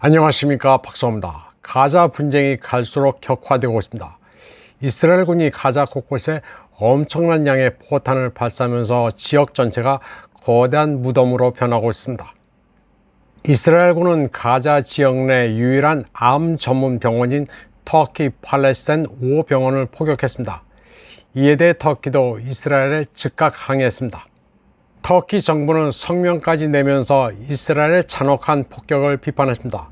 안녕하십니까, 박사입니다. 가자 분쟁이 갈수록 격화되고 있습니다. 이스라엘군이 가자 곳곳에 엄청난 양의 포탄을 발사하면서 지역 전체가 거대한 무덤으로 변하고 있습니다. 이스라엘군은 가자 지역 내 유일한 암 전문 병원인 터키 팔레스타인 5호 병원을 포격했습니다. 이에 대해 터키도 이스라엘에 즉각 항의했습니다. 터키 정부는 성명까지 내면서 이스라엘의 잔혹한 폭격을 비판했습니다.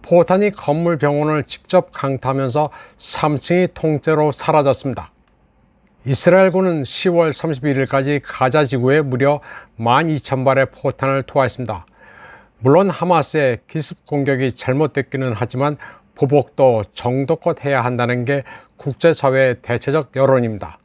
포탄이 건물 병원을 직접 강타하면서 3층이 통째로 사라졌습니다. 이스라엘군은 10월 31일까지 가자 지구에 무려 12,000발의 포탄을 투하했습니다. 물론 하마스의 기습 공격이 잘못됐기는 하지만 보복도 정도껏 해야 한다는 게 국제사회의 대체적 여론입니다.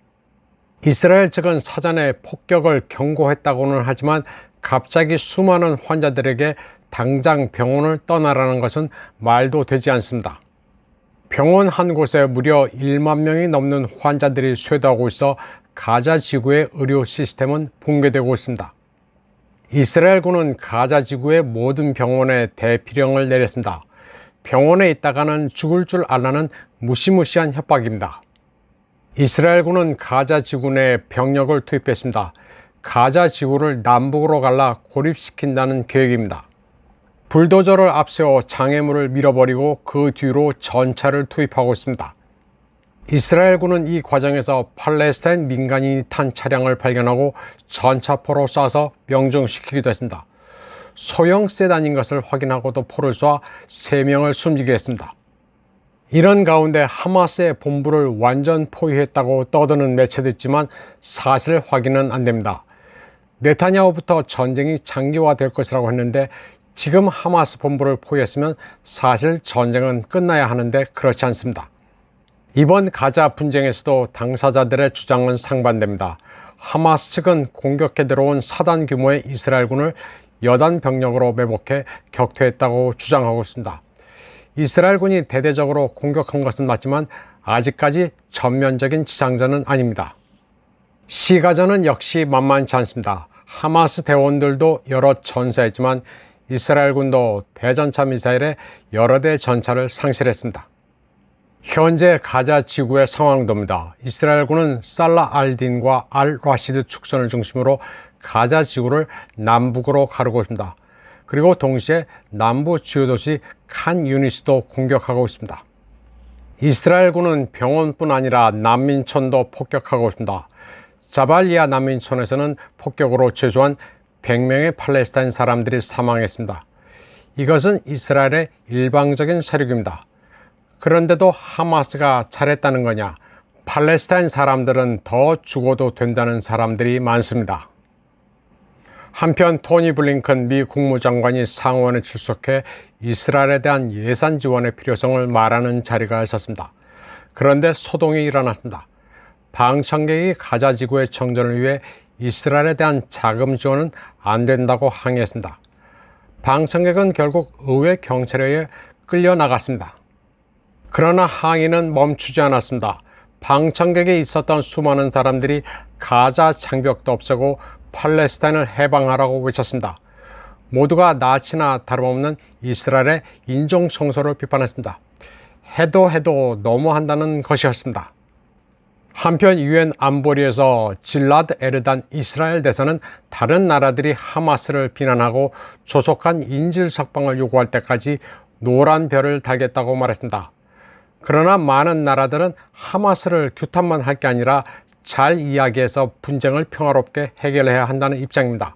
이스라엘 측은 사전에 폭격을 경고했다고는 하지만 갑자기 수많은 환자들에게 당장 병원을 떠나라는 것은 말도 되지 않습니다. 병원 한 곳에 무려 1만 명이 넘는 환자들이 쇄도하고 있어 가자 지구의 의료 시스템은 붕괴되고 있습니다. 이스라엘군은 가자 지구의 모든 병원에 대피령을 내렸습니다. 병원에 있다가는 죽을 줄 알라는 무시무시한 협박입니다. 이스라엘군은 가자 지구 내에 병력을 투입했습니다. 가자 지구를 남북으로 갈라 고립시킨다는 계획입니다. 불도저를 앞세워 장애물을 밀어버리고 그 뒤로 전차를 투입하고 있습니다. 이스라엘군은 이 과정에서 팔레스타인 민간인이 탄 차량을 발견하고 전차포로 쏴서 명중시키기도 했습니다. 소형 세단인 것을 확인하고도 포를 쏴 3명을 숨지게 했습니다. 이런 가운데 하마스의 본부를 완전 포위했다고 떠드는 매체도 있지만 사실 확인은 안 됩니다. 네타냐후부터 전쟁이 장기화될 것이라고 했는데 지금 하마스 본부를 포위했으면 사실 전쟁은 끝나야 하는데 그렇지 않습니다. 이번 가자 분쟁에서도 당사자들의 주장은 상반됩니다. 하마스 측은 공격해 들어온 4단 규모의 이스라엘군을 여단 병력으로 매복해 격퇴했다고 주장하고 있습니다. 이스라엘군이 대대적으로 공격한 것은 맞지만 아직까지 전면적인 지상전은 아닙니다. 시가전은 역시 만만치 않습니다. 하마스 대원들도 여러 전사했지만 이스라엘군도 대전차 미사일에 여러 대 전차를 상실했습니다. 현재 가자 지구의 상황도입니다. 이스라엘군은 살라 알딘과 알 라시드 축선을 중심으로 가자 지구를 남북으로 가르고 있습니다. 그리고 동시에 남부 주요 도시 칸 유니스도 공격하고 있습니다. 이스라엘군은 병원뿐 아니라 난민촌도 폭격하고 있습니다. 자발리아 난민촌에서는 폭격으로 최소한 100명의 팔레스타인 사람들이 사망했습니다. 이것은 이스라엘의 일방적인 세력입니다. 그런데도 하마스가 잘했다는 거냐? 팔레스타인 사람들은 더 죽어도 된다는 사람들이 많습니다. 한편 토니 블링컨 미 국무장관이 상원에 출석해 이스라엘에 대한 예산 지원의 필요성을 말하는 자리가 있었습니다. 그런데 소동이 일어났습니다. 방청객이 가자 지구의 정전을 위해 이스라엘에 대한 자금 지원은 안 된다고 항의했습니다. 방청객은 결국 의회 경찰에 의해 끌려나갔습니다. 그러나 항의는 멈추지 않았습니다. 방청객에 있었던 수많은 사람들이 가자 장벽도 없애고 팔레스타인을 해방하라고 외쳤습니다. 모두가 나치나 다름없는 이스라엘의 인종 청소를 비판했습니다. 해도 너무한다는 것이었습니다. 한편 유엔 안보리에서 질라드 에르단 이스라엘 대사는 다른 나라들이 하마스를 비난하고 조속한 인질 석방을 요구할 때까지 노란 별을 달겠다고 말했습니다. 그러나 많은 나라들은 하마스를 규탄만 할 게 아니라 잘 이야기해서 분쟁을 평화롭게 해결해야 한다는 입장입니다.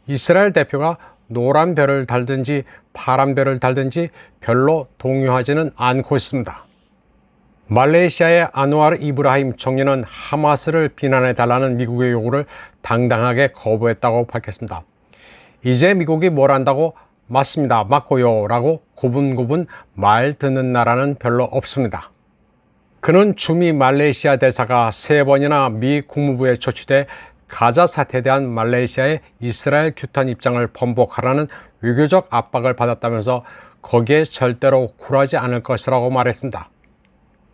이스라엘 대표가 노란 별을 달든지 파란 별을 달든지 별로 동요하지는 않고 있습니다. 말레이시아의 안와르 이브라힘 총리는 하마스를 비난해달라는 미국의 요구를 당당하게 거부했다고 밝혔습니다. 이제 미국이 뭘 한다고 맞습니다, 맞고요 라고 고분고분 말 듣는 나라는 별로 없습니다. 그는 주미 말레이시아 대사가 3번이나 미 국무부에 초치돼 가자 사태에 대한 말레이시아의 이스라엘 규탄 입장을 번복하라는 외교적 압박을 받았다면서 거기에 절대로 굴하지 않을 것이라고 말했습니다.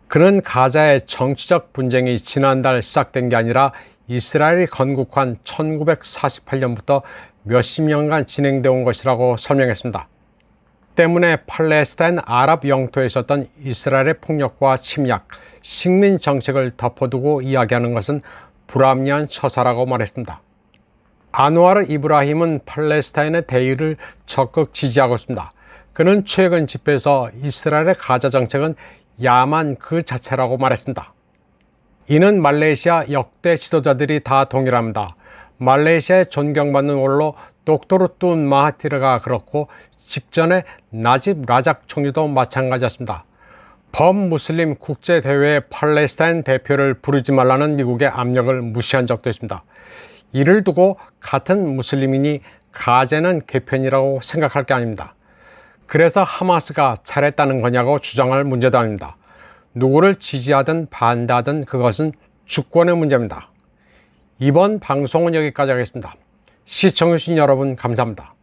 그는 가자의 정치적 분쟁이 지난달 시작된 게 아니라 이스라엘이 건국한 1948년부터 몇십 년간 진행되어 온 것이라고 설명했습니다. 때문에 팔레스타인 아랍 영토에 있었던 이스라엘의 폭력과 침략, 식민 정책을 덮어두고 이야기하는 것은 불합리한 처사라고 말했습니다. 안와르 이브라힘은 팔레스타인의 대의를 적극 지지하고 있습니다. 그는 최근 집회에서 이스라엘의 가자 정책은 야만 그 자체라고 말했습니다. 이는 말레이시아 역대 지도자들이 다 동일합니다. 말레이시아의 존경받는 원로 독도르 툰 마하티르가 그렇고 직전에 나집 라작 총리도 마찬가지였습니다. 범무슬림 국제대회에 팔레스타인 대표를 부르지 말라는 미국의 압력을 무시한 적도 있습니다. 이를 두고 같은 무슬림인이 가재는 개편이라고 생각할 게 아닙니다. 그래서 하마스가 잘했다는 거냐고 주장할 문제도 아닙니다. 누구를 지지하든 반대하든 그것은 주권의 문제입니다. 이번 방송은 여기까지 하겠습니다. 시청해주신 여러분 감사합니다.